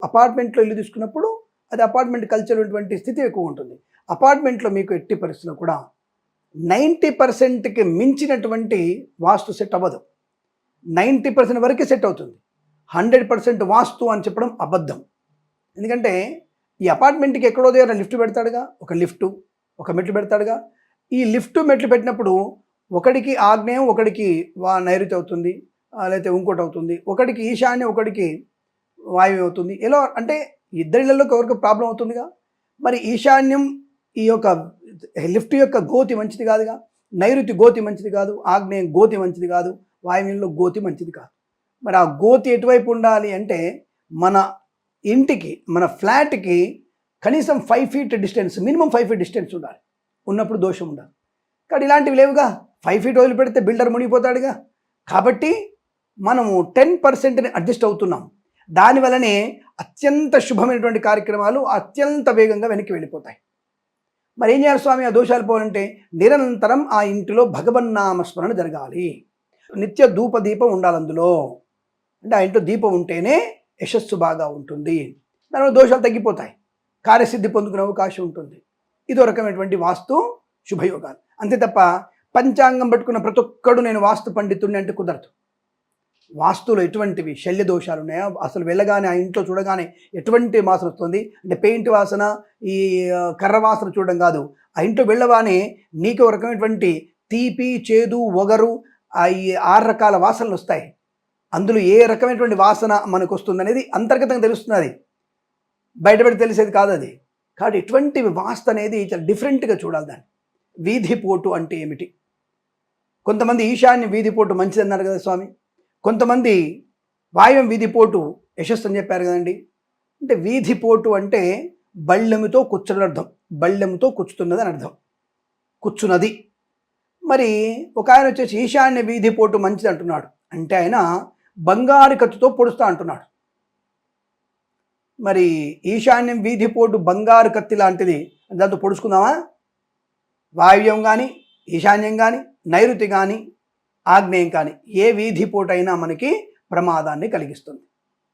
అపార్ట్మెంట్లో ఇల్లు తీసుకున్నప్పుడు అది అపార్ట్మెంట్ కల్చర్ ఉన్నటువంటి స్థితి ఎక్కువ ఉంటుంది. అపార్ట్మెంట్లో మీకు ఎట్టి పరిస్థితుల్లో కూడా 90%కి మించినటువంటి వాస్తు సెట్ అవ్వదు. 90% వరకే సెట్ అవుతుంది. 100% వాస్తు అని చెప్పడం అబద్ధం. ఎందుకంటే ఈ అపార్ట్మెంట్కి ఎక్కడో దగ్గర లిఫ్ట్ పెడతాడుగా, ఒక మెట్లు పెడతాడుగా. ఈ లిఫ్ట్ మెట్లు పెట్టినప్పుడు ఒకడికి ఆగ్నేయం, ఒకడికి నైరుతి అవుతుంది, లేకపోతే ఇంకోటి అవుతుంది, ఒకడికి ఈశాన్యం, ఒకడికి వాయువ్యం అవుతుంది. ఎలా అంటే ఇద్దరిళ్ళలోకి ఎవరికి ప్రాబ్లం అవుతుందిగా. మరి ఈశాన్యం ఈ యొక్క లిఫ్ట్ యొక్క గోతి మంచిది కాదుగా, నైరుతి గోతి మంచిది కాదు, ఆగ్నేయం గోతి మంచిది కాదు, వాయువ్యంలో గోతి మంచిది కాదు. మరి ఆ గోతి ఎటువైపు ఉండాలి అంటే మన ఇంటికి, మన ఫ్లాట్కి కనీసం 5 feet distance, minimum 5 feet distance ఉండాలి. ఉన్నప్పుడు దోషం ఉండాలి. కానీ ఇలాంటివి లేవుగా. 5 feet వదిలిపెడితే బిల్డర్ మునిగిపోతాడుగా. కాబట్టి మనము 10%ని అడ్జస్ట్ అవుతున్నాం. దానివల్లనే అత్యంత శుభమైనటువంటి కార్యక్రమాలు అత్యంత వేగంగా వెనక్కి వెళ్ళిపోతాయి. మరి ఏం చేయాలి స్వామి ఆ దోషాలు పోవాలంటే? నిరంతరం ఆ ఇంటిలో భగవన్నామస్మరణ జరగాలి. నిత్య ధూప దీపం ఉండాలి అందులో. అంటే ఆ ఇంట్లో దీపం ఉంటేనే యశస్సు బాగా ఉంటుంది. దానివల్ల దోషాలు తగ్గిపోతాయి, కార్యసిద్ధి పొందుకునే అవకాశం ఉంటుంది. ఇదో రకమైనటువంటి వాస్తు శుభయోగాలు. అంతే తప్ప పంచాంగం పట్టుకున్న ప్రతి ఒక్కడు నేను వాస్తు పండితుడిని అంటే కుదరదు. వాస్తులో ఎటువంటివి శల్య దోషాలు ఉన్నాయో, అసలు వెళ్ళగానే ఆ ఇంట్లో చూడగానే ఎటువంటి వాసన వస్తుంది అంటే పెయింట్ వాసన, ఈ కర్ర వాసన చూడడం కాదు. ఆ ఇంట్లో వెళ్ళగానే నీకు ఒక రకమైనటువంటి తీపి, చేదు, ఒగరు, ఈ 6 రకాల వాసనలు వస్తాయి. అందులో ఏ రకమైనటువంటి వాసన మనకు వస్తుంది అనేది అంతర్గతంగా తెలుస్తున్నది, బయటపడి తెలిసేది కాదు అది. కాబట్టి ఇటువంటి వాస్తు అనేది చాలా డిఫరెంట్గా చూడాలి. దాన్ని వీధిపోటు అంటే ఏమిటి? కొంతమంది ఈశాన్య వీధిపోటు మంచిది అన్నారు కదా స్వామి, కొంతమంది వాయువ్యం వీధిపోటు యశస్సు అని చెప్పారు కదండి. అంటే వీధిపోటు అంటే బళ్ళెముతో కూర్చున్న అర్థం, బళ్ళెముతో కూర్చుతున్నది అని అర్థం, కూర్చున్నది. మరి ఒక ఆయన వచ్చేసి ఈశాన్య వీధిపోటు మంచిది అంటున్నాడు. అంటే ఆయన బంగారు కత్తితో పొడుస్తా అంటున్నాడు. మరి ఈశాన్యం వీధిపోటు బంగారు కత్తి లాంటిది, దాంతో పొడుచుకుందామా? వాయువ్యం కానీ, ఈశాన్యం కానీ, నైరుతి కానీ, ఆగ్నేయం కానీ ఏ వీధిపోటైనా మనకి ప్రమాదాన్ని కలిగిస్తుంది.